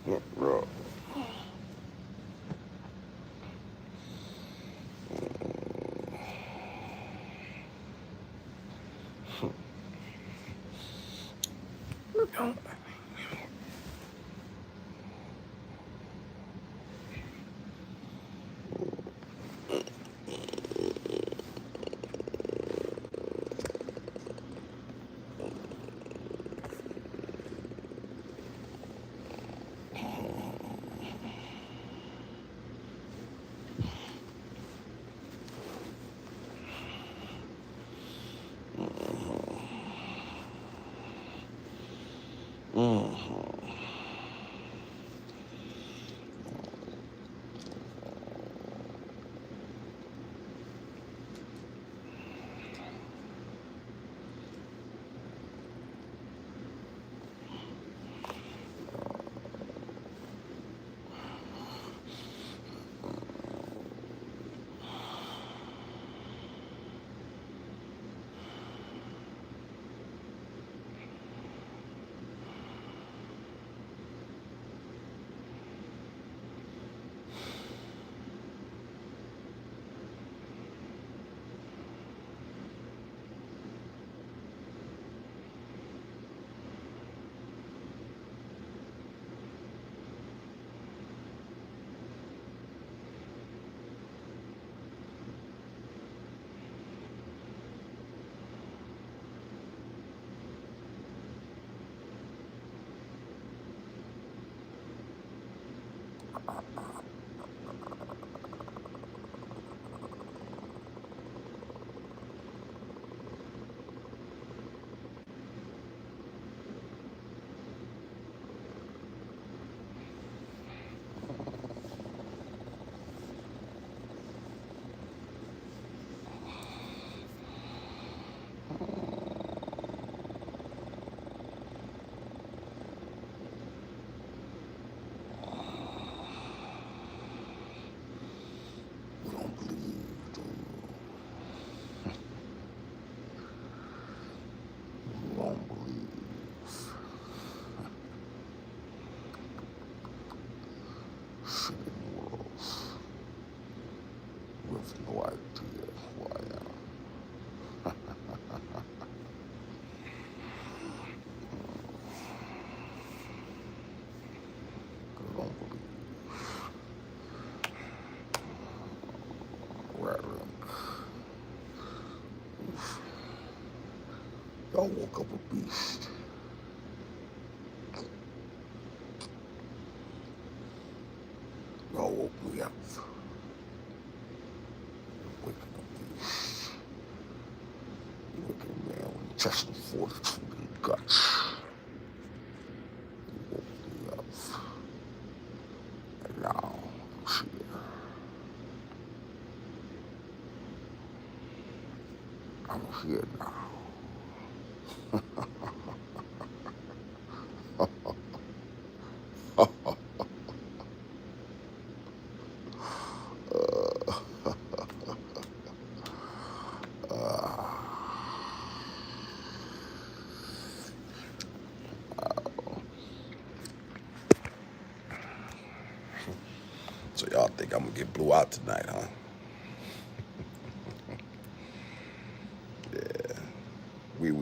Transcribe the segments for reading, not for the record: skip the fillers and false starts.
Bro. You don't believe, do you? You don't believe. Shitting worlds with no idea who I am. You don't believe. Rattling. Y'all woke up a beast. Y'all woke me up. Waking up beast. You waking man when you test the fortitude and guts. You woke me up. And now I'm here. I'm here now. So y'all think I'm gonna get blew out tonight, huh? Yeah.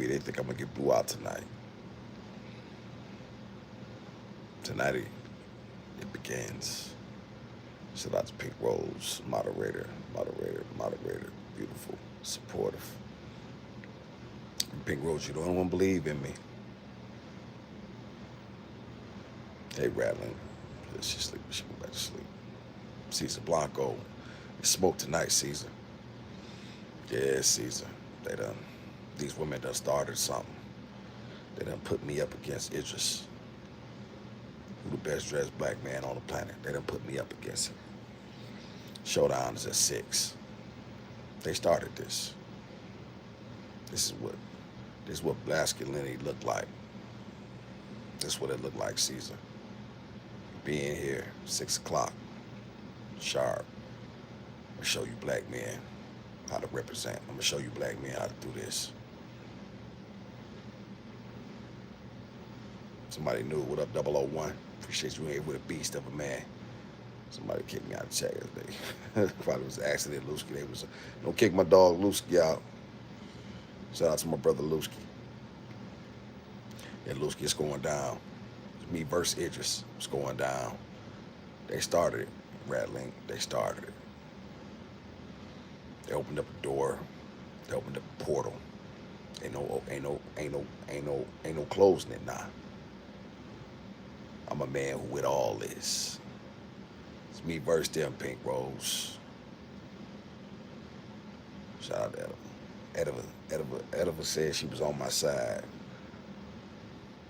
They think I'm gonna get blew out tonight. Tonight it begins. Shout out to Pink Rose, moderator. Beautiful, supportive. Pink Rose, you don't want to believe in me. Hey, rattling. She sleep. She went back to sleep. Caesar Blanco. Smoke tonight, Caesar. Yeah, Caesar. These women done started something. They done put me up against Idris, who the best dressed black man on the planet. They done put me up against him. Showdown is at 6. They started this. This is what masculinity looked like. This is what it looked like, Caesar. Being here, 6 o'clock, sharp. I'm gonna show you black men how to represent. I'm gonna show you black men how to do this. Somebody new. What up, 001? Appreciate you here with a beast of a man. Somebody kicked me out of the chat yesterday. Probably was an accident, Lusky. They was, don't kick my dog Lusky out. Shout out to my brother Lusky. Yeah, Lusky, it's going down. It's me versus Idris. It's going down. They started it. Rattling. They started it. They opened up a door. They opened up a portal. Ain't no closing it now. I'm a man who with all this. It's me versus them, Pink Rose. Shout out to Edova said she was on my side.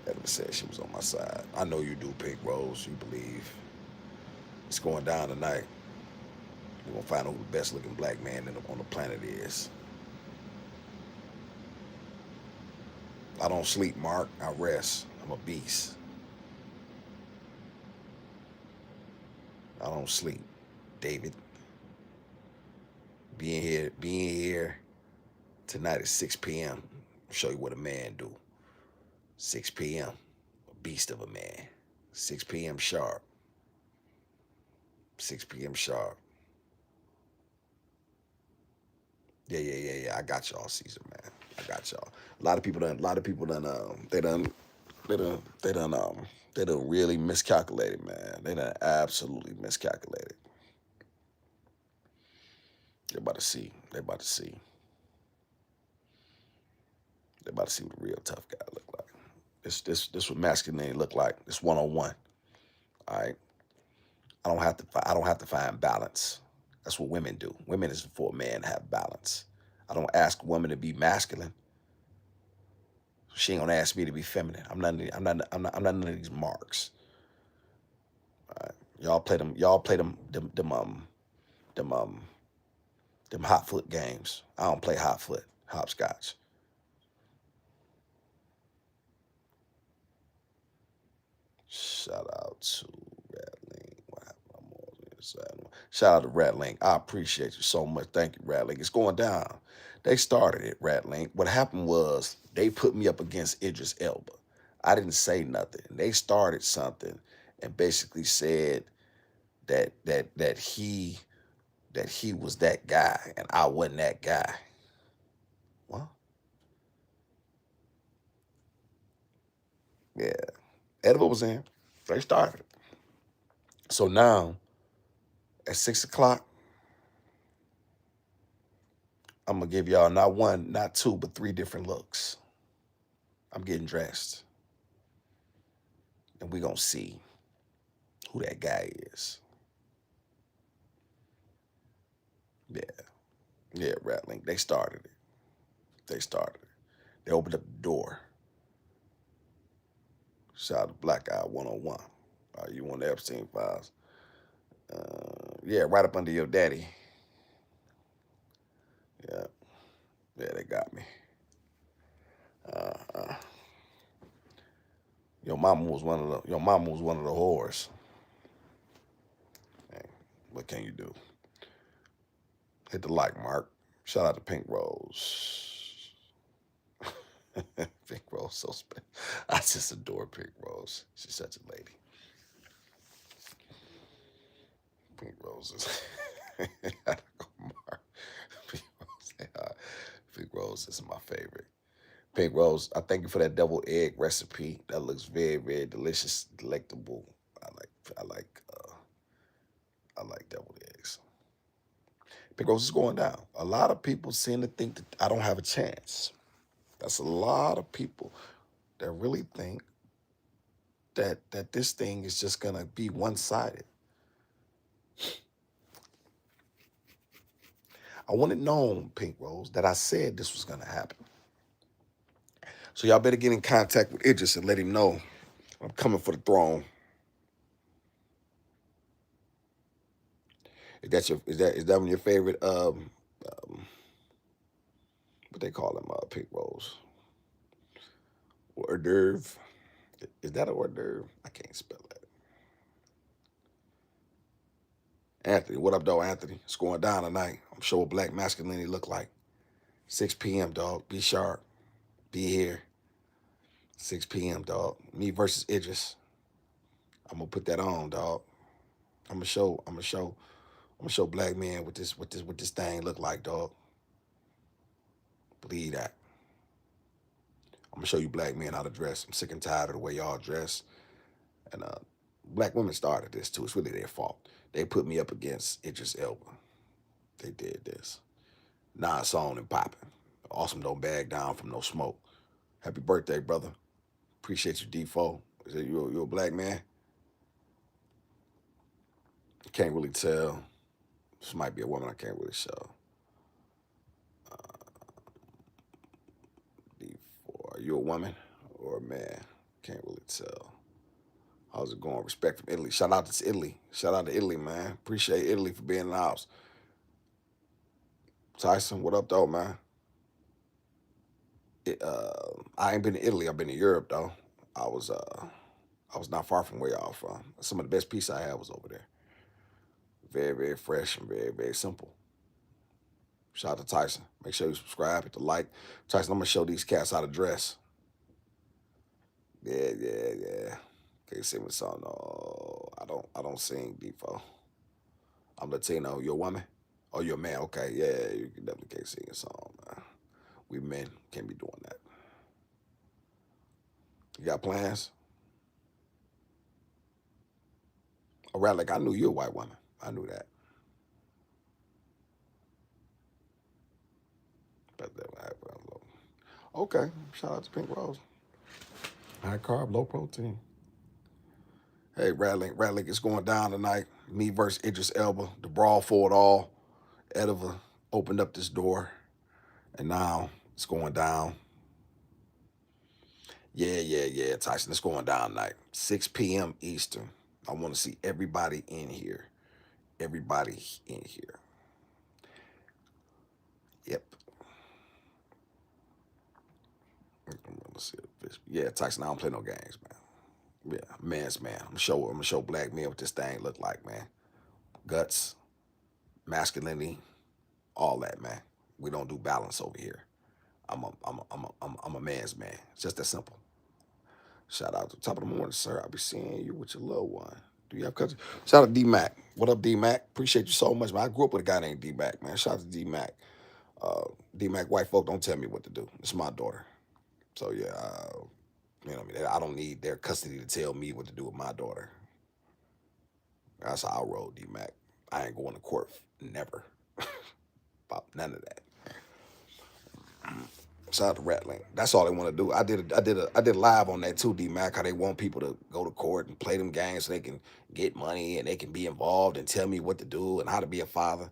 Edova said she was on my side. I know you do, Pink Rose. You believe. It's going down tonight. We're going to find out who the best looking black man on the planet is. I don't sleep, Mark. I rest. I'm a beast. I don't sleep, David. Being here tonight at 6 p.m. Show you what a man do. 6 p.m. A beast of a man. 6 p.m. sharp. 6 p.m. sharp. Yeah. I got y'all, Caesar, man. I got y'all. A lot of people done really miscalculated, man. They done absolutely miscalculated. They're about to see. They're about to see what a real tough guy look like. This what masculinity look like. It's 101. All right. I don't have to find balance. That's what women do. Women is for a man to have balance. I don't ask a woman to be masculine. She ain't gonna ask me to be feminine. I'm not none of these marks. Y'all play them hot foot games. I don't play hot foot, hopscotch. Shout out to Rattling. What happened? I'm on the other side. Shout out to Rattling. I appreciate you so much. Thank you, Rattling. It's going down. They started it, Rattling. What happened was they put me up against Idris Elba. I didn't say nothing. They started something and basically said that he was that guy and I wasn't that guy. Well, yeah. Edible was in. They started. So now, at 6 o'clock, I'm going to give y'all not one, not two, but 3 different looks. I'm getting dressed. And we're going to see who that guy is. Yeah, Rattling. They started it. They opened up the door. Shout out to Black Eye 101. You want the Epstein files? Yeah, right up under your daddy. Yeah, they got me. Your mama was one of the whores. Hey, what can you do? Hit the like mark. Shout out to Pink Rose. Pink Rose, so special. I just adore Pink Rose. She's such a lady. Pink Rose is. Pink Rose is my favorite. Pink Rose, I thank you for that double egg recipe. That looks very, very delicious, delectable. I like deviled eggs. Pink Rose is going down. A lot of people seem to think that I don't have a chance. That's a lot of people that really think that this thing is just gonna be one-sided. I want it known, Pink Rose, that I said this was gonna happen. So y'all better get in contact with Idris and let him know I'm coming for the throne. Is that one of your favorite what they call them, Pink Rose? Hors d'oeuvre. Is that a hors d'oeuvre? I can't spell that. Anthony, what up, though, Anthony? It's going down tonight. I'm sure what black masculinity look like. 6 p.m., dog. Be sharp. Be here. 6 p.m., dog. Me versus Idris. I'm gonna put that on, dog. I'm gonna show black men what this thing look like, dog. Believe that. I'm gonna show you black men how to dress. I'm sick and tired of the way y'all dress. And black women started this too. It's really their fault. They put me up against Idris Elba. They did this. Nah, it's on and popping. Awesome don't bag down from no smoke. Happy birthday, brother. Appreciate you, D4. Is it you a black man? Can't really tell. This might be a woman. I can't really show. D4. Are you a woman or a man? Can't really tell. How's it going? Respect from Italy. Shout out to Italy. Shout out to Italy, man. Appreciate Italy for being in the house. Tyson, what up, though, man? I ain't been to Italy. I've been to Europe, though. I was uh, I was not far from where y'all from. Some of the best pizza I had was over there. Very, very fresh and very, very simple. Shout out to Tyson. Make sure you subscribe, hit the like. Tyson, I'm gonna show these cats how to dress. Yeah, yeah, yeah. Can't sing me song. No, I don't sing defo. I'm Latino. You a woman? Oh, you're a man. Okay, yeah, you definitely can't sing a song, man. We men can't be doing that. You got plans? Oh, right, like I knew you a white woman. I knew that. But okay, shout out to Pink Rose. High carb, low protein. Hey, Radlink, it's going down tonight. Me versus Idris Elba. The brawl for it all. Edova opened up this door, and now it's going down. Yeah, yeah, yeah, Tyson, it's going down tonight. 6 p.m. Eastern. I want to see everybody in here. Everybody in here. Yep. Let's see. Yeah, Tyson, I don't play no games, man. Yeah, man's man. I'm gonna show black men what this thing look like, man. Guts, masculinity, all that, man. We don't do balance over here. I'm a man's man. It's just that simple. Shout out to the top of the morning, sir. I'll be seeing you with your little one. Do you have cousins? Shout out to D Mac. What up, D Mac? Appreciate you so much, man. I grew up with a guy named D Mac, man. Shout out to D Mac. D Mac, white folk don't tell me what to do. It's my daughter. So yeah, you know what I mean. I don't need their custody to tell me what to do with my daughter. That's how I roll, D Mac. I ain't going to court, never. About none of that. Shout out to Rattling. That's all they want to do. I did live on that too, D Mac. How they want people to go to court and play them games so they can get money and they can be involved and tell me what to do and how to be a father.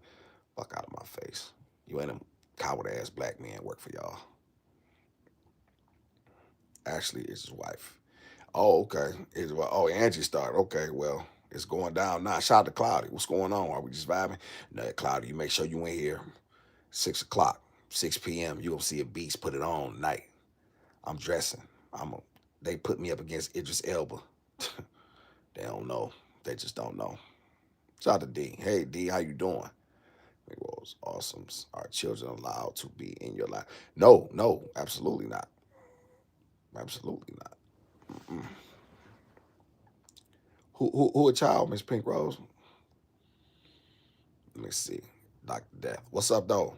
Fuck out of my face. You ain't them coward ass black men work for y'all. Actually, it's his wife. Oh, okay. Oh, Angie started. Okay, well, it's going down now. Shout out to Cloudy. What's going on? Are we just vibing? No, Cloudy, you make sure you ain't here. 6 o'clock, 6 p.m. You gonna see a beast put it on tonight. I'm dressing. They put me up against Idris Elba. They don't know. They just don't know. Shout out to D. Hey D, how you doing? It was awesome. Are children allowed to be in your life? No, no, absolutely not. Absolutely not. Mm-mm. Who a child, Miss Pink Rose? Let me see. Dr. Death. What's up though?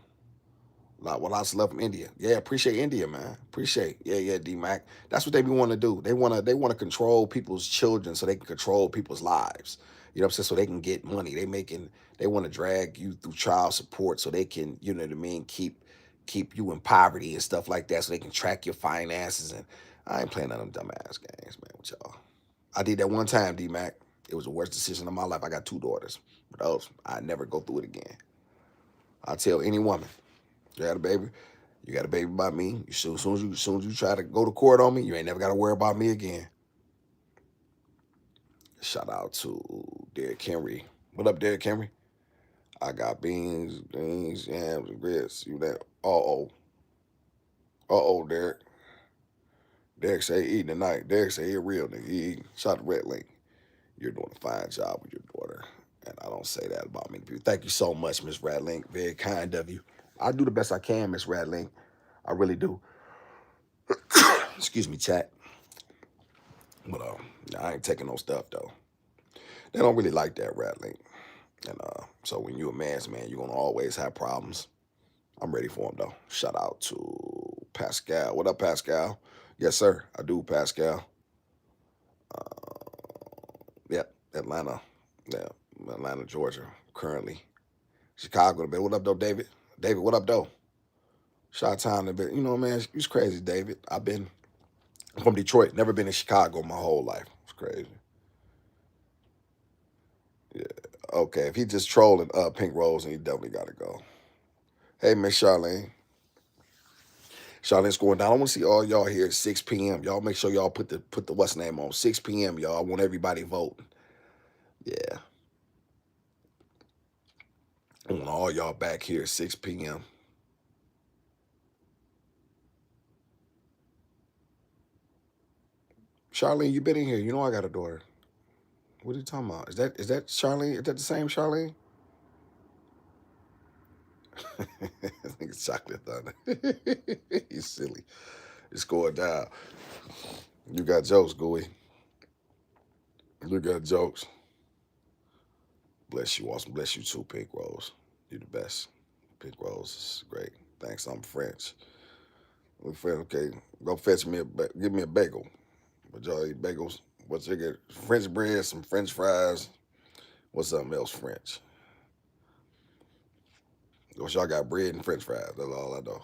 Lots of love from India. Yeah, appreciate India, man. Appreciate. Yeah, yeah, D Mac. That's what they be wanting to do. They wanna control people's children so they can control people's lives. You know what I'm saying? So they can get money. They want to drag you through child support so they can, you know what I mean, keep you in poverty and stuff like that so they can track your finances. And I ain't playing none of them dumbass games, man, with y'all. I did that one time, D Mac. It was the worst decision of my life. I got two daughters. But those, I never go through it again. I tell any woman, you got a baby, you got a baby by me. As soon as you try to go to court on me, you ain't never got to worry about me again. Shout out to Derrick Henry. What up, Derrick Henry? I got beans, yams, and grits. You that? Derrick. Derrick say he eating tonight. Derrick say he a real nigga. He eating. Shout out to Red Link. You're doing a fine job with your daughter. And I don't say that about many people. Thank you so much, Miss Radlink. Very kind of you. I do the best I can, Miss Radlink. I really do. Excuse me, chat. But I ain't taking no stuff though. They don't really like that rattling. And so when you a man's man, you're gonna always have problems. I'm ready for him though. Shout out to Pascal. What up, Pascal? Yes, sir. I do, Pascal. Yep, Atlanta. Yeah, Atlanta, Georgia. Currently, Chicago. What up, though, David? David, what up, though? Shot time a bit. You know, man, it's crazy, David. I'm from Detroit. Never been in Chicago my whole life. It's crazy. Yeah. Okay, if he just trolling Pink Rose, then he definitely got to go. Hey, Miss Charlene. Charlene's going down. I want to see all y'all here at 6 p.m. Y'all make sure y'all put the what's name on 6 p.m. Y'all. I want everybody voting. Yeah. I want all y'all back here at 6 p.m. Charlene, you been in here. You know I got a daughter. What are you talking about? Is that Charlene? Is that the same Charlene? I think it's chocolate thunder. You silly. It's going down. You got jokes, Gooey. You got jokes. Bless you, awesome. Bless you too, Pink Rose. You the best. Pink Rose is great. Thanks. I'm French. Okay, go fetch me give me a bagel. But y'all eat bagels. What's you get? French bread, some French fries. What's something else French? What y'all got bread and French fries. That's all I know.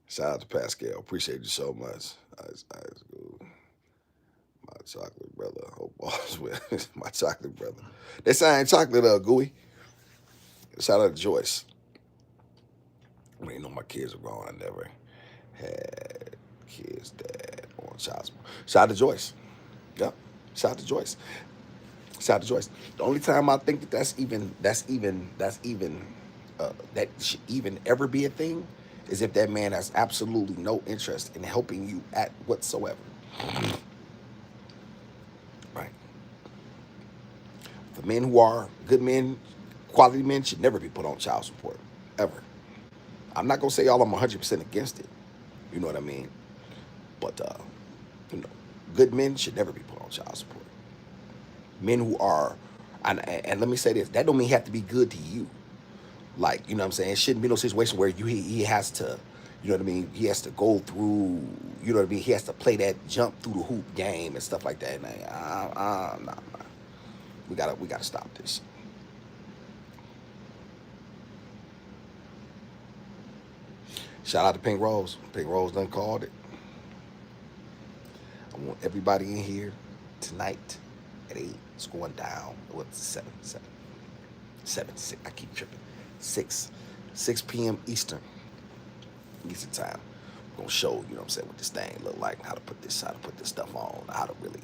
Shout out to Pascal. Appreciate you so much. My chocolate brother. Hope all's well. My chocolate brother. They saying chocolate Gooey. Shout out to Joyce. I mean, you know my kids are grown. I never had kids that on child support. Shout out to Joyce. Yep. Shout out to Joyce. Shout out to Joyce. The only time I think that that should even ever be a thing is if that man has absolutely no interest in helping you at whatsoever. Right. The men who are good men, quality men, should never be put on child support. Ever. I'm not gonna say I'm 100% against it. You know what I mean? But you know, good men should never be put on child support. Men who are, and let me say this, that don't mean he have to be good to you. Like, you know what I'm saying? It shouldn't be no situation where he has to, you know what I mean? He has to go through, you know what I mean? He has to play that jump through the hoop game and stuff like that. Nah. We gotta stop this. Shout out to Pink Rose. Pink Rose done called it. I want everybody in here tonight at 8. It's going down. What's 7, 6. I keep tripping. 6 p.m. Eastern time. We're gonna show, you know what I'm saying, what this thing look like, how to put this stuff on, how to really,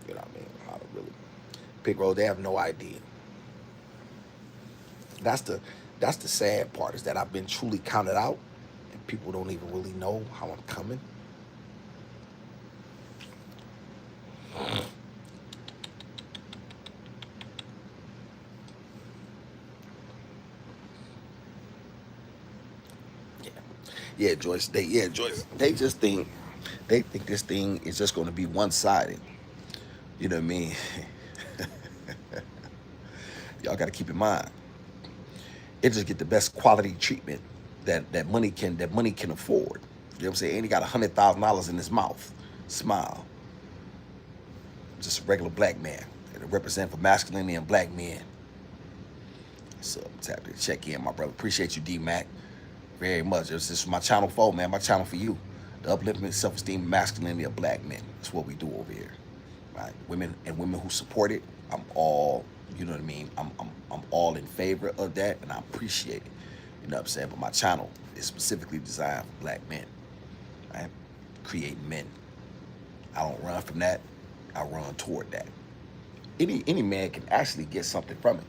you know what I mean, how to really. Pink Rose, they have no idea. That's the sad part, is that I've been truly counted out and people don't even really know how I'm coming. Yeah, Joyce. They just think this thing is just going to be one sided. You know what I mean? Y'all got to keep in mind. It just get the best quality treatment that money can afford. You know what I'm saying? And he got $100,000 in his mouth. Smile. Just a regular black man. It represent for masculinity and black men. So tap to check in, my brother. Appreciate you, D Mac. Very much. This is my channel for, man. My channel for you. The upliftment, self-esteem, masculinity of black men. That's what we do over here. Right? Women who support it, I'm all, you know what I mean? I'm all in favor of that, and I appreciate it. You know what I'm saying? But my channel is specifically designed for black men. Right? Creating men. I don't run from that. I run toward that. Any man can actually get something from it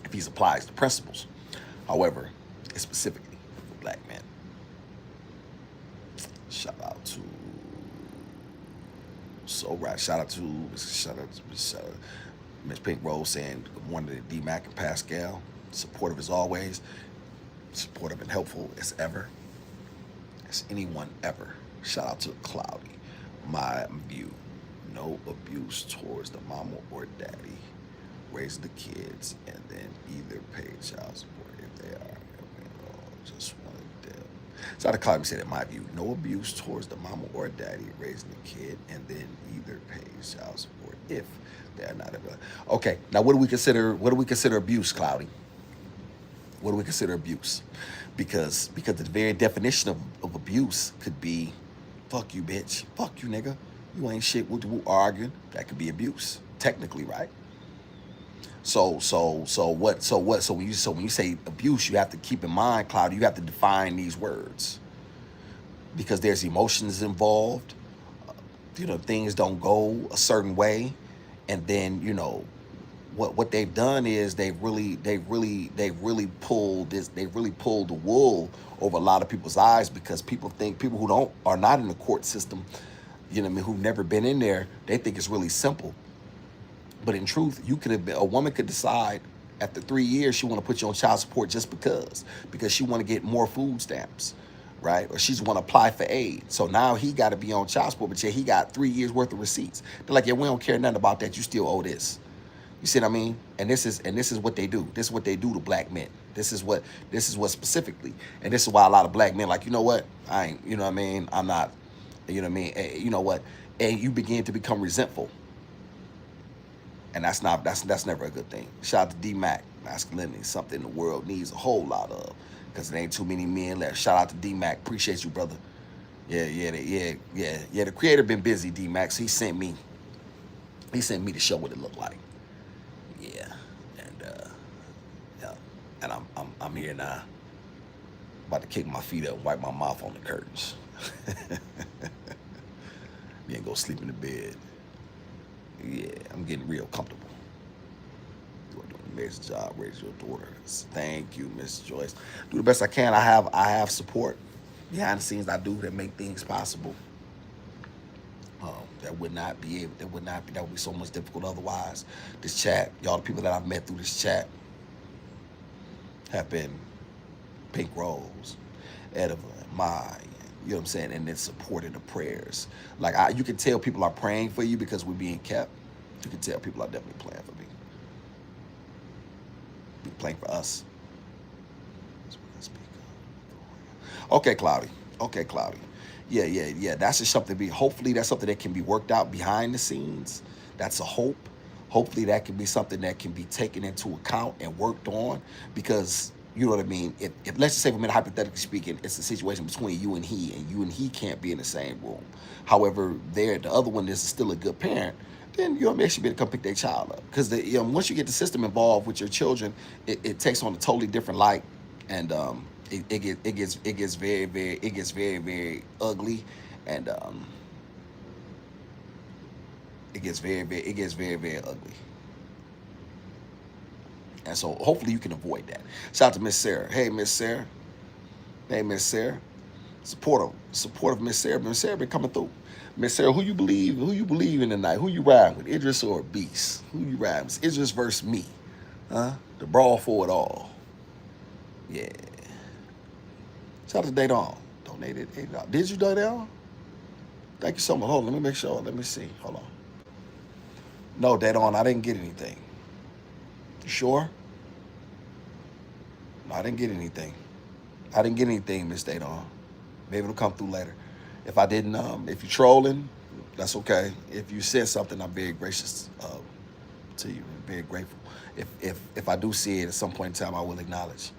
if he applies the principles. However, it's specifically for black men. Shout out to shout out to Miss Pink Rose saying good morning to D Mac and Pascal. Supportive as always. Supportive and helpful as ever. As anyone ever. Shout out to Cloudy. my view, no abuse towards the mama or daddy raising the kids and then either pay child support if they are just one of them. So I call him said in my view, no abuse towards the mama or daddy raising the kid and then either pay child support if they are not able. Okay, now what do we consider abuse, Cloudy? What do we consider abuse? Because the very definition of abuse could be fuck you, bitch. Fuck you, nigga. You ain't shit. We're arguing. That could be abuse, technically, right? So when you say abuse, you have to keep in mind, Cloudy, you have to define these words because there's emotions involved. Things don't go a certain way, and then what they've done is they've really pulled the wool over a lot of people's eyes because people who are not in the court system, who've never been in there, they think it's really simple. But in truth, a woman could decide after 3 years she want to put you on child support just because she want to get more food stamps, right? Or she's want to apply for aid. So now he got to be on child support, but he got 3 years worth of receipts. They're like, yeah, we don't care nothing about that. You still owe this. You see what I mean? And this is what they do. This is what they do to black men. This is what specifically. And this is why a lot of black men like, you know what? I ain't, you know what I mean? I'm not, you know what I mean? You know what? And you begin to become resentful. And that's never a good thing. Shout out to D-Mac. Masculinity is something the world needs a whole lot of because there ain't too many men left. Shout out to D-Mac. Appreciate you, brother. Yeah. The creator been busy, D-Mac. So he sent me to show what it looked like. Yeah. And I'm here now. About to kick my feet up and wipe my mouth on the curtains. Then go sleep in the bed. Yeah, I'm getting real comfortable. You are doing an amazing job raising your daughters. Thank you, Miss Joyce. Do the best I can. I have support behind the scenes. I do that make things possible. That would be so much difficult otherwise. This chat, y'all, the people that I've met through this chat have been Pink Rose, Ediva, Mai. You know what I'm saying? And then supporting the prayers. Like you can tell people are praying for you because we're being kept. You can tell people are definitely praying for me. Be praying for us. Okay, Cloudy. Yeah. That's just something hopefully that's something that can be worked out behind the scenes. That's a hope. Hopefully that can be something that can be taken into account and worked on because you know what I mean? If let's just say, for a minute, hypothetically speaking, it's a situation between you and he can't be in the same room. However, the other one is still a good parent, then they should be able to come pick their child up. Because once you get the system involved with your children, it takes on a totally different light, and it gets very, very ugly, and it gets very, very ugly. And so hopefully you can avoid that. Shout out to Miss Sarah. Hey, Miss Sarah. Supportive Miss Sarah. Miss Sarah been coming through. Miss Sarah, who you believe in tonight? Who you riding with? Idris or Beast? Who you riding with? Idris versus me. Huh? The brawl for it all. Yeah. Shout out to Daydon. Donated $8. Did you Daydon? Thank you so much. Hold on, let me make sure. Let me see. Hold on. No, Daydon, I didn't get anything. You sure? No, I didn't get anything. Miss Daydon. Maybe it'll come through later. If I didn't, if you're trolling, that's okay. If you said something, I'm very gracious to you. I'm very grateful. If I do see it at some point in time, I will acknowledge.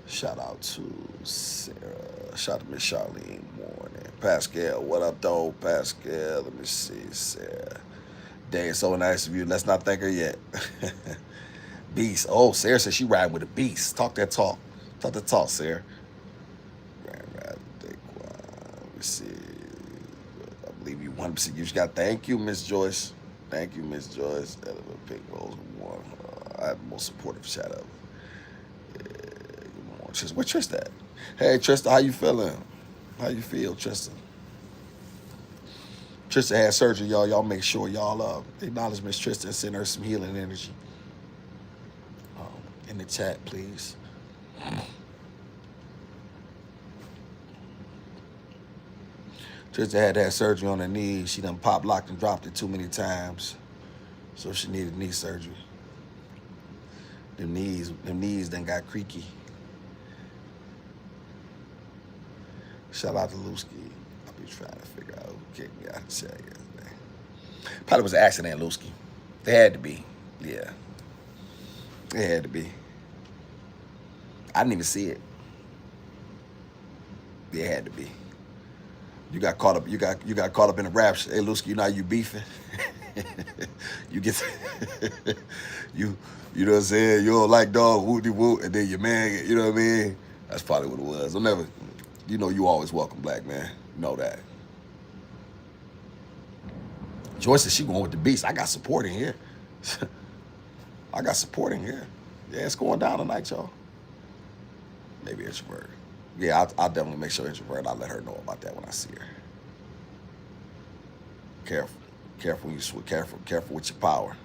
Shout out to Sarah. Shout out to Miss Charlene Morning. Pascal, what up, though? Pascal, let me see. Sarah. Dang, so nice of you. Let's not thank her yet. Beast. Oh, Sarah said she riding with a beast. Talk that talk. Talk the talk, Sarah. Let me see. I believe you 100%. You just got. Thank you, Miss Joyce. Thank you, Miss Joyce. Pink Rose one. I have the most supportive chat ever. Yeah, where Trista at? Hey, Trista, how you feeling? How you feel, Trista? Trista had surgery, y'all. Y'all make sure y'all acknowledge Miss Trista and send her some healing energy. In the chat, please. Tristan had to have surgery on her knees. She done pop locked and dropped it too many times. So she needed knee surgery. Them knees done got creaky. Shout out to Lusky. I'll be trying to figure out who kicked me out of the chat yesterday. Probably was an accident, Lusky. They had to be. Yeah. They had to be. I didn't even see it. They had to be. You got caught up. You got caught up in the rapture. Hey, Lusky, you know how you beefing. You get you know what I'm saying. You don't like dog wooty woot, and then your man. You know what I mean. That's probably what it was. I'll never. You know you always welcome, black man. You know that. Joyce said she going with the beast. I got support in here. I got support in here. Yeah, it's going down tonight, y'all. Maybe introvert. Yeah, I'll definitely make sure introvert. I'll let her know about that when I see her. Careful when you switch. Careful with your power.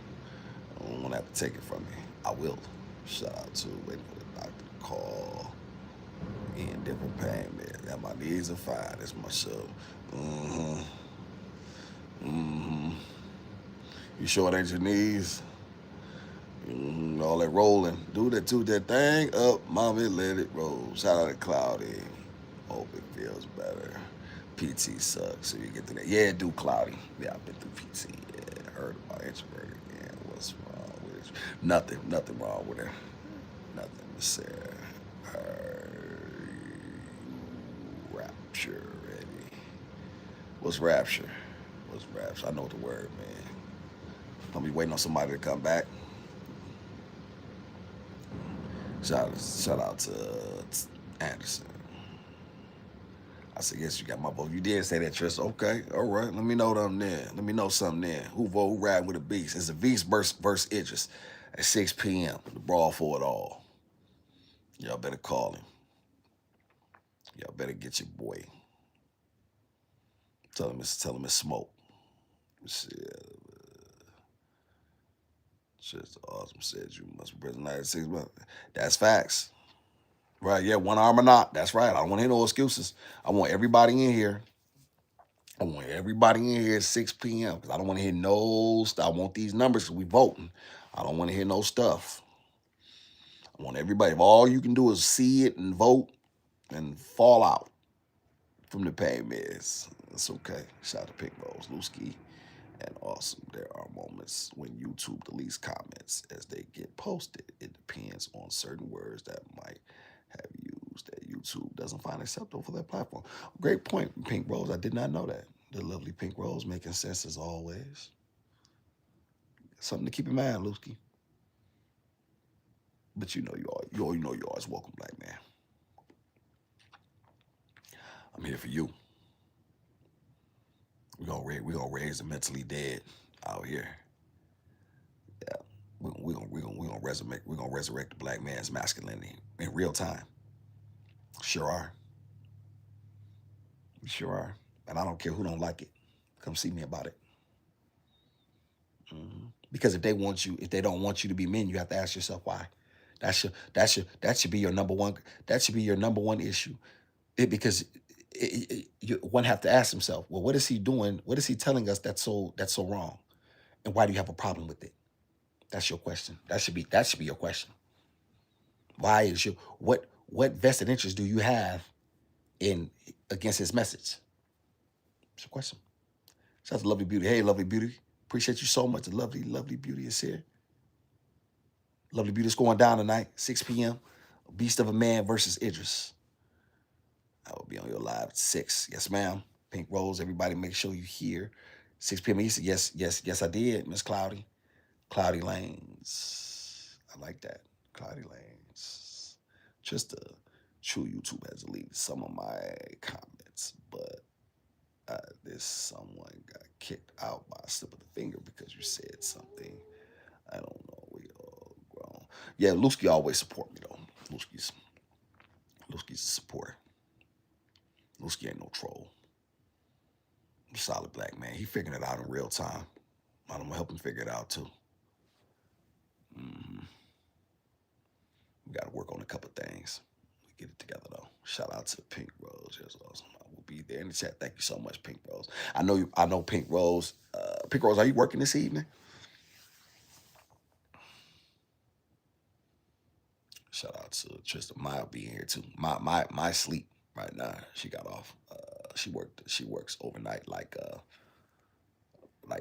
I don't want to have to take it from you. I will. Shout out to waiting for the doctor to call. In different pain, man. Yeah, my knees are fine. That's my show. You sure it ain't your knees? All that rolling. Do that thing up, mommy, let it roll. Shout out to Cloudy. Hope it feels better. PT sucks, so you get to that. Yeah, it do, Cloudy. Yeah, I've been through PT. Yeah, heard about introverted again. What's wrong with it? Nothing wrong with it. Nothing to say. Rapture ready. What's rapture? I know the word, man. I'm be waiting on somebody to come back. Shout out to Anderson. I said, yes, you got my vote. You did say that, Tris. Okay, all right. Let me know them then. Let me know something then. Who riding with a beast? It's a beast versus Idris at 6 p.m. The brawl for it all. Y'all better call him. Y'all better get your boy. Tell him it's smoke. Shit. Just awesome. Said you must be present 96 months. That's facts. Right, yeah, one arm or not. That's right. I don't want to hear no excuses. I want everybody in here. I want everybody in here at 6 p.m. because I don't want to hear no stuff. I want these numbers because we voting. I don't want to hear no stuff. I want everybody. If all you can do is see it and vote and fall out from the pay meds, it's okay. Shout out to Pink Rose, Lusky, and Awesome. There are moments when YouTube deletes comments as they get posted. It depends on certain words that might have used that YouTube doesn't find acceptable for their platform. Great point, Pink Rose. I did not know that. The lovely Pink Rose making sense as always. Something to keep in mind, Lusky. But you know you're always welcome, black man. I'm here for you. We gonna raise the mentally dead out here. Yeah, we gonna resurrect the black man's masculinity in real time. Sure are. We sure are. And I don't care who don't like it. Come see me about it. Because if they don't want you to be men, you have to ask yourself why. That should be your number one. That should be your number one issue. Because one have to ask himself, well, what is he doing? What is he telling us that's so wrong? And why do you have a problem with it? That's your question. That should be your question. Why is your what vested interest do you have in against his message? It's a question. Shout out to Lovely Beauty. Hey, Lovely Beauty. Appreciate you so much. The lovely Beauty is here. Lovely Beauty is going down tonight, 6 p.m. Beast of a Man versus Idris. I will be on your live at 6. Yes, ma'am. Pink Rose, everybody make sure you hear. 6 p.m. Eastern. Yes, I did, Miss Cloudy. Cloudy Lanes. I like that. Cloudy Lanes. Just a true YouTube has deleted some of my comments, but this someone got kicked out by a slip of the finger because you said something. I don't know. We all grown. Yeah, Lusky always support me though. Lusky's a supporter. Lusky ain't no troll. Solid black man. He figuring it out in real time. I'm gonna help him figure it out too. We gotta work on a couple things. Get it together though. Shout out to Pink Rose. That's awesome. I will be there in the chat. Thank you so much, Pink Rose. I know you. I know Pink Rose. Pink Rose, are you working this evening? Shout out to Tristan. Maya being here too. My sleep right now. She got off. She worked. She works overnight like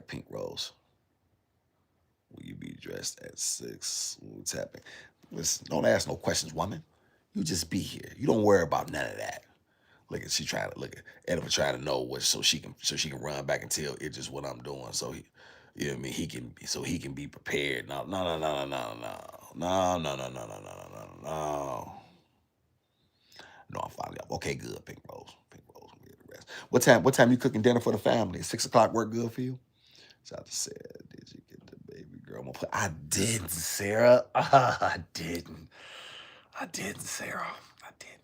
Pink Rose. Will you be dressed at 6? What's happening? Listen, don't ask no questions, woman. You just be here. You don't worry about none of that. Look at she trying to look at Edward trying to know what so she can run back and tell it just what I'm doing. So he, you know what I mean, he can be prepared. No, no, no, no, no, no, no, no, no, no, no, no, no, no, no, no. No, I'm finally up. Okay, good, Pink Rose. Pink Rose, we get the rest. What time you cooking dinner for the family? 6 o'clock work good for you? Shout out to Sarah. Did you get the baby girl? I didn't, Sarah. I didn't. I didn't, Sarah. I didn't.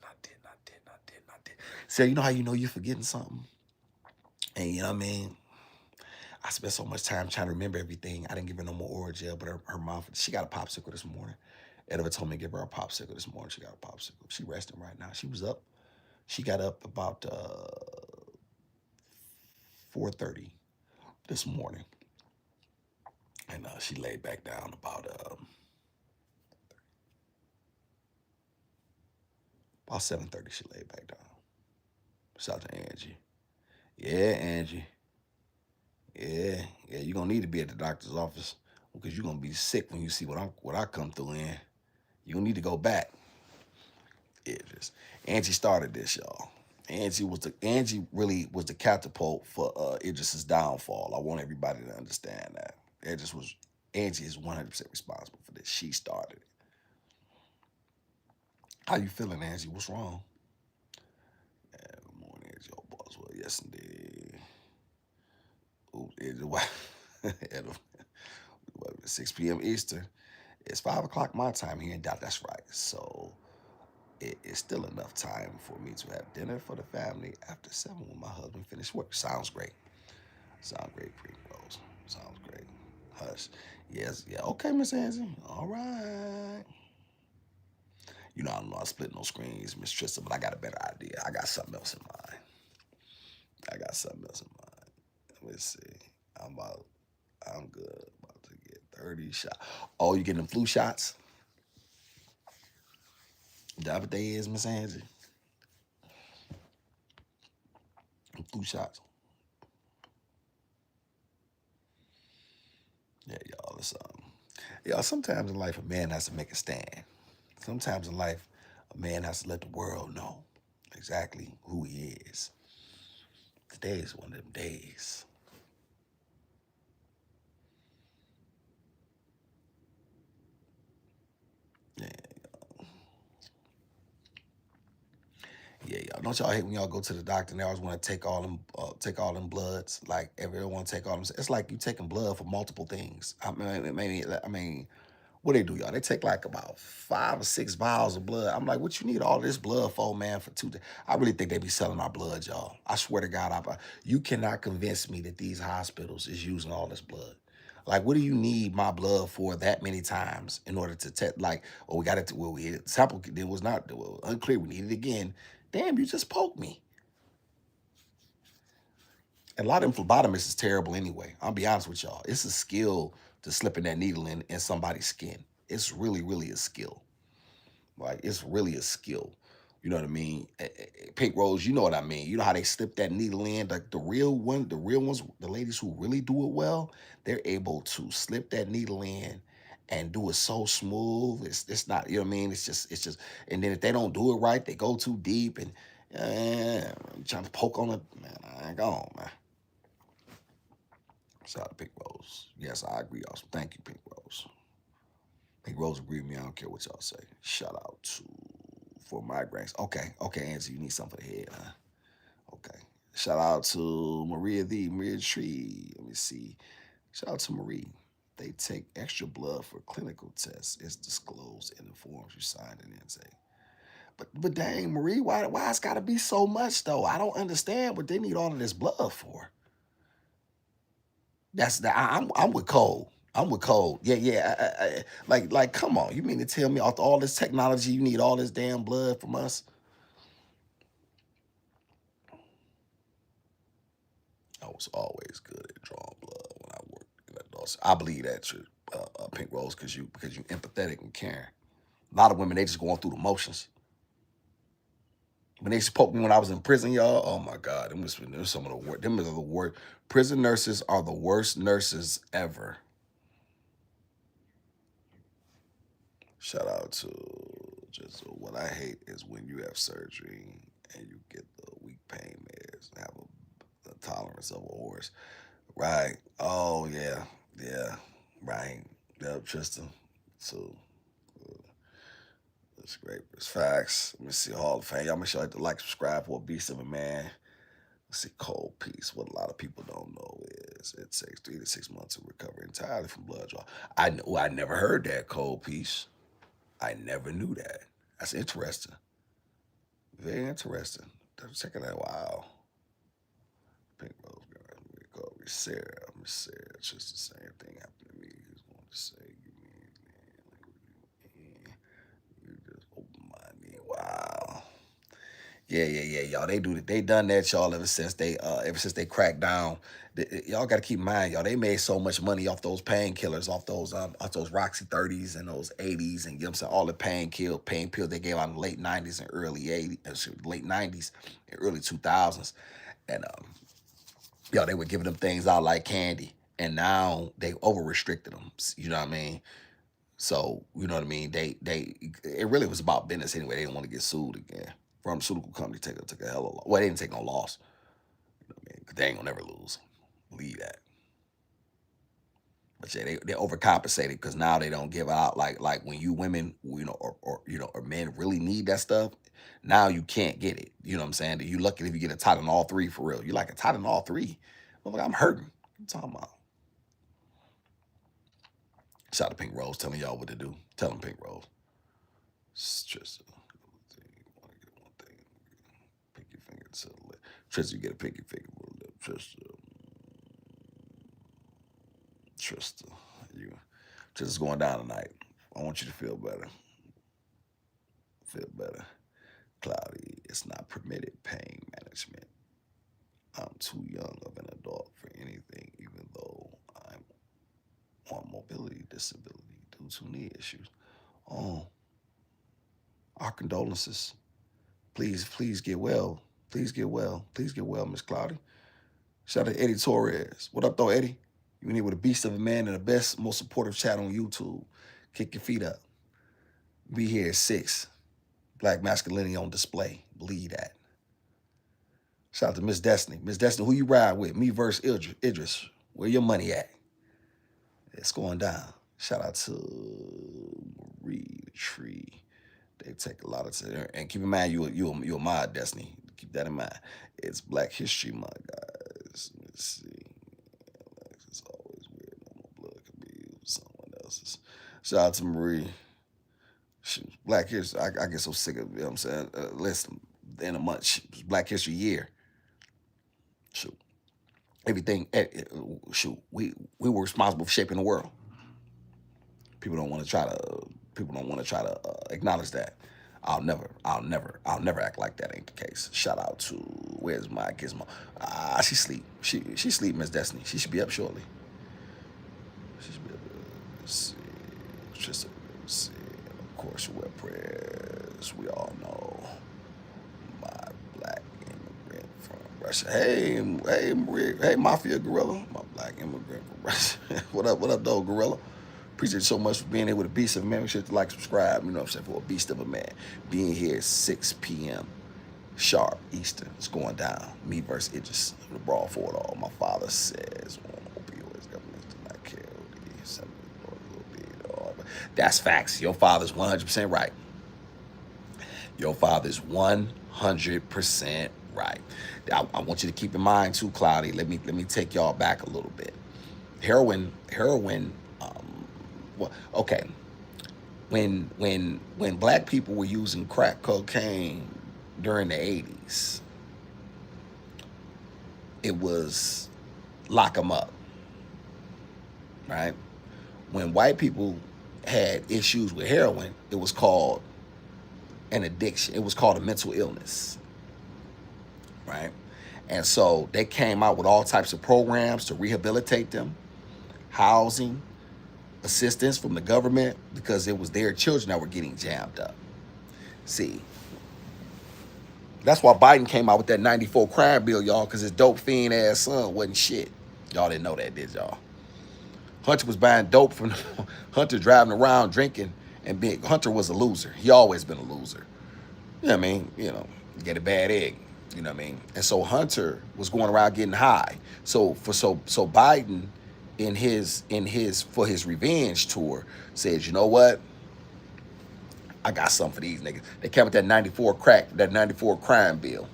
Sarah, you know how you know you're forgetting something? And you know what I mean? I spent so much time trying to remember everything. I didn't give her no more oral gel, but her mouth, she got a popsicle this morning. Edward told me to give her a popsicle this morning. She got a popsicle. She resting right now. She was up. She got up about 4:30 this morning. And she laid back down about 7:30. She laid back down. Shout out to Angie. Yeah, Angie. Yeah, you're gonna need to be at the doctor's office because you're gonna be sick when you see what I come through in. You don't need to go back. Idris. Angie started this, y'all. Angie really was the catapult for Idris's downfall. I want everybody to understand that. Angie is 100% responsible for this. She started it. How you feeling, Angie? What's wrong? Good morning, Angie. Oh, boss. Well, yes, indeed. Ooh, Angie, 6 p.m. Eastern. It's 5 o'clock my time here in Dallas. That's right. So it is still enough time for me to have dinner for the family after 7 when my husband finished work. Sounds great. Sounds great, Rose. Sounds great. Hush. Yes, yeah. Okay, Miss Angie. All right. You know, I don't know. I split no screens, Miss Trista, but I got a better idea. I got something else in mind. Let me see. I'm good. About to get 30 shots. Oh, you getting them flu shots? That what they is, Miss Angie? Flu shots. Yeah, y'all. Y'all, sometimes in life, a man has to make a stand. Sometimes in life, a man has to let the world know exactly who he is. Today is one of them days. Yeah, y'all. Don't y'all hate when y'all go to the doctor and they always want to take all them bloods? Like everyone want to take all them. It's like you taking blood for multiple things. I mean, what they do, y'all? They take like about 5 or 6 vials of blood. I'm like, what you need all this blood for, man, for 2 days? I really think they be selling our blood, y'all. I swear to God, you cannot convince me that these hospitals is using all this blood. Like, what do you need my blood for that many times in order to test? Like, oh, we got it. Well, we sample it was not unclear. We need it again. Damn, you just poked me. And a lot of them phlebotomists is terrible anyway. I'll be honest with y'all. It's a skill to slipping that needle in somebody's skin. It's really, really a skill. Like, it's really a skill. You know what I mean? Pink Rose, you know what I mean. You know how they slip that needle in? The real ones, the ladies who really do it well, they're able to slip that needle in and do it so smooth. It's not, you know what I mean? It's just, and then if they don't do it right, they go too deep and trying to poke on it. Man, I ain't gone, man. Shout out to Pink Rose. Yes, I agree, awesome. Thank you, Pink Rose. Pink Rose agree with me. I don't care what y'all say. Shout out to for migraines. Okay, Angie, you need something for the head, huh? Okay. Shout out to Maria Tree. Let me see. Shout out to Marie. They take extra blood for clinical tests. It's disclosed in the forms you signed and then say. But dang, Marie, why it's gotta be so much though? I don't understand what they need all of this blood for. I'm with Cole. I'm with Cole. Yeah, yeah. Like, come on. You mean to tell me after all this technology, you need all this damn blood from us? I was always good at drawing blood when I worked in that Dawson. I believe that shit, Pink Rose, because you empathetic and caring. A lot of women, they just going through the motions. When they spoke me when I was in prison, y'all, oh my God, them was some of the worst. Them are the worst. Prison nurses are the worst nurses ever. Shout out to just what I hate is when you have surgery and you get the weak pain meds and have a tolerance of a horse. Right. Oh yeah. Yeah. Right. Yep, Tristan. So it's great. It's facts. Let me see Hall of Fame. Y'all make sure you hit the like, subscribe for a beast of a man. Let's see cold peace. What a lot of people don't know is it takes 3 to 6 months to recover entirely from blood draw. I never heard that cold peace. I never knew that. That's interesting. Very interesting. Checking that. Wow. Pink Rose girl. Let me go. Sarah. Just the same thing happened to me. He's going to say, you just open my knee. Wow. Yeah. Y'all, they done that, y'all, ever since they cracked down. Y'all got to keep in mind, y'all, they made so much money off those painkillers, off those Roxy 30s and those 80s, and you know what I'm saying, all the pain pills they gave out in the late 90s and early 80s, late 90s and early 2000s, and y'all, they were giving them things out like candy, and now they over restricted them. You know what I mean? So, you know what I mean? It really was about business anyway. They didn't want to get sued again. Pharmaceutical company took a hell of a loss. Well, they didn't take no loss. You know what I mean? 'Cause they ain't gonna never lose. Believe that. But yeah, they overcompensated because now they don't give out like when you women, or men really need that stuff. Now you can't get it. You know what I'm saying? You lucky if you get a Tylenol 3 for real. You like a Tylenol 3? Well, I'm hurting. What you talking about? Shout out to Pink Rose telling y'all what to do. Tell them Pink Rose. It's just want to get one thing. Pick your finger to the lip. Trust you get a pinky finger for the lip. Trust you. Just going down tonight. I want you to feel better. Feel better. Cloudy. It's not permitted pain management. I'm too young of an adult for anything, even though I'm on mobility disability due to knee issues. Oh, our condolences. Please get well. Please get well. Please get well, Miss Cloudy. Shout out to Eddie Torres. What up, though, Eddie? You in here with a beast of a man and the best, most supportive chat on YouTube. Kick your feet up. Be here at 6. Black masculinity on display. Believe that. Shout out to Miss Destiny. Miss Destiny, who you ride with? Me versus Idris. Where your money at? It's going down. Shout out to Marie the Tree. They take a lot of time. And keep in mind, you're a mod, Destiny. Keep that in mind. It's Black History Month, guys. Let's see. It's always weird. No more blood could be used someone else's. Shout out to Marie. Shoot, Black History. I get so sick of, you know what I'm saying? Listen, in a month, Black History Year. Shoot. Everything, shoot, we were responsible for shaping the world. People don't want to try to acknowledge that. I'll never act like that ain't the case. Shout out to where's my gizmo? She sleep. She sleep, Miss Destiny. She should be up shortly. She should be up. Let's see. Just let's see. And of course, wear prayers. We all know my black immigrant from Russia. Hey, Mafia Gorilla. My black immigrant from Russia. What up, though, Gorilla? Appreciate you so much for being here with a beast of a man. Make sure to like, subscribe, you know what I'm saying, for a beast of a man. Being here at 6 p.m. sharp Eastern. It's going down. Me versus Idris. The brawl for it all. My father says, opioids, government do not care. That's facts. Your father's 100% right. Your father's 100% right. I want you to keep in mind too, Cloudy. Let me take y'all back a little bit. Heroin. Well, okay. When black people were using crack cocaine during the 80s, it was lock them up, right? When white people had issues with heroin, it was called an addiction. It was called a mental illness, right? And so they came out with all types of programs to rehabilitate them, housing, assistance from the government, because it was their children that were getting jammed up. See, that's why Biden came out with that 94 crime bill, y'all, because his dope fiend ass son wasn't shit. Y'all didn't know that, did y'all? Hunter was buying dope from Hunter driving around drinking, and Hunter was a loser. He always been a loser. You know what I mean? You know, get a bad egg. You know what I mean? And so Hunter was going around getting high. So Biden for his revenge tour says, you know what? I got something for these niggas. They came with that 94 crime bill,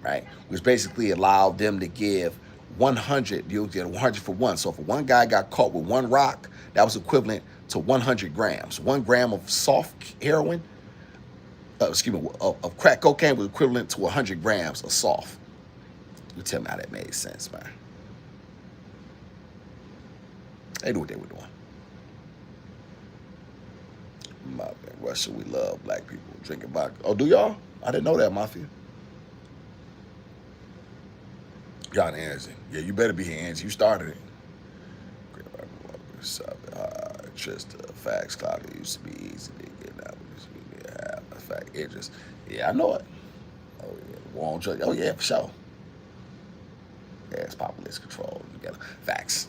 right? Which basically allowed them to give 100, you'll get 100 for one. So if one guy got caught with one rock, that was equivalent to 100 grams. 1 gram of soft heroin, of crack cocaine was equivalent to 100 grams of soft. You tell me how that made sense, man. They knew what they were doing. Russia, we love black people drinking vodka. Oh, do y'all? I didn't know that, Mafia. John Angie. Yeah, you better be here, Angie. You started it. Just facts, Cloud. It used to be easy to get out. It used to be a fact. Idris. Yeah, I know it. Oh, yeah. War on drugs. Oh, yeah, for sure. Yeah, it's populist control. Together. Facts.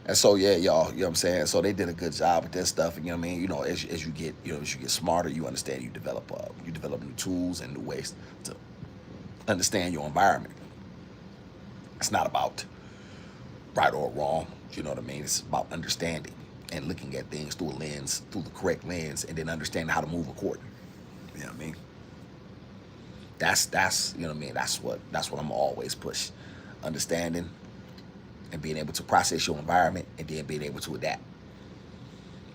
And so, yeah, y'all, you know what I'm saying? So they did a good job with this stuff. And, you know what I mean? You know, as you get, as you get smarter, you understand, you develop new tools and new ways to understand your environment. It's not about right or wrong. You know what I mean? It's about understanding and looking at things through the correct lens, and then understanding how to move accordingly. You know what I mean? That's you know what I mean? That's what I'm always push. Understanding and being able to process your environment, and then being able to adapt.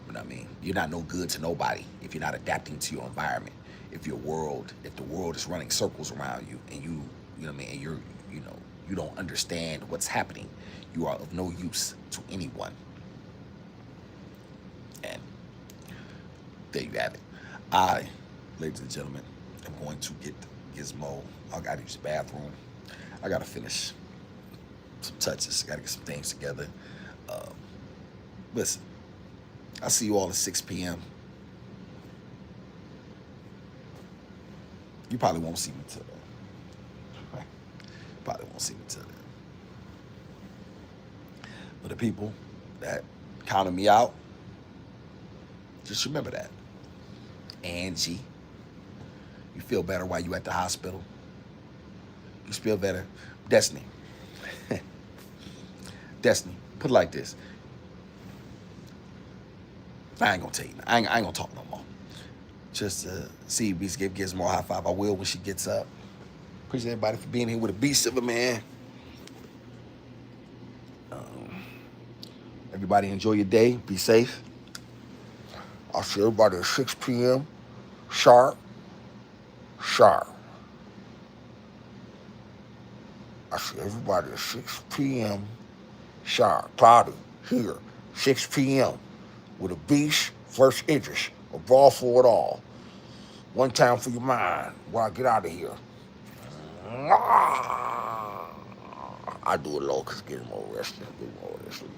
You know what I mean? You're not no good to nobody if you're not adapting to your environment. If the world is running circles around you, and you know what I mean, and you don't understand what's happening, you are of no use to anyone. And there you have it. Ladies and gentlemen, I'm going to get Gizmo. I gotta use the bathroom. I gotta finish some touches. I gotta get some things together. Listen, I'll see you all at 6 p.m. You probably won't see me till then. Probably won't see me till then. But the people that counted me out, just remember that. Angie, you feel better while you at the hospital. You feel better. Destiny. Destiny, put it like this. I ain't gonna tell you. I ain't gonna talk no more. Just see Beast give Gizmo a high five. I will when she gets up. Appreciate everybody for being here with a beast of a man. Everybody enjoy your day. Be safe. I'll see everybody at 6 p.m. Sharp. I see everybody at 6 p.m. sharp. Cloudy here, 6 p.m. with a beast versus Idris. A brawl for it all. One time for your mind while I get out of here. I do it low because get more rested. Get more rested.